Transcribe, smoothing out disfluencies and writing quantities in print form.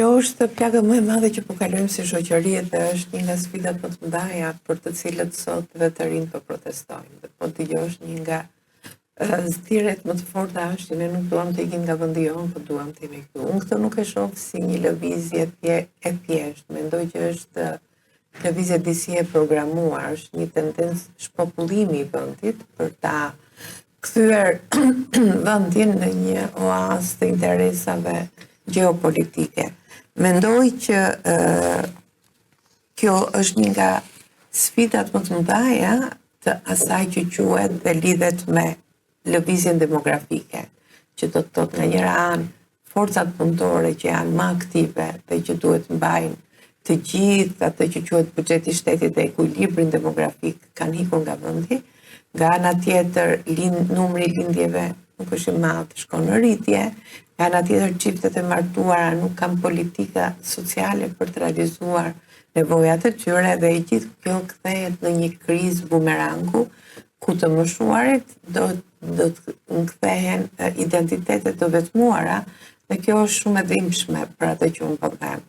Kjo është plaga më e madhe që po kalojmë si shoqëri dhe është një nga sfidat më të mëdha për të cilët sot dhe të rinj po protestojnë. Dhe po dëgjosh një nga zgjedhjet më të forta është që ne nuk duam të ikim nga vendi jonë, po duam të jemi këtu. Unë këtë nuk e shoh si një lëvizje e thjeshtë. Mendoj që është lëvizje disi e programuar, është një tendencë shpopullimi i vendit për ta kthyer vendin në një oazë të interesave gjeopolitike. Mendoj që kjo është një nga sfidat më të mëdha të asaj që quhet dhe lidhet me lëvizjen demografike, që do të thotë nga njëra anë forcat punëtore që janë më aktive dhe që duhet mbajnë të gjithë atë që quhet buxheti i shtetit dhe ekuilibrin demografik kanë ikur nga vendi, nga ana tjetër numri i lindjeve nuk është i madh, shkon në rritje, nga ana tjetër çiftet e martuara nuk kanë politika sociale për të realizuar nevojat e tyre dhe e gjithë kjo kthehet në një krizë bumerangu ku të moshuarit do të kthehen identitetet të vetmuara dhe kjo është shumë e dhimbshme për atë që unë po them.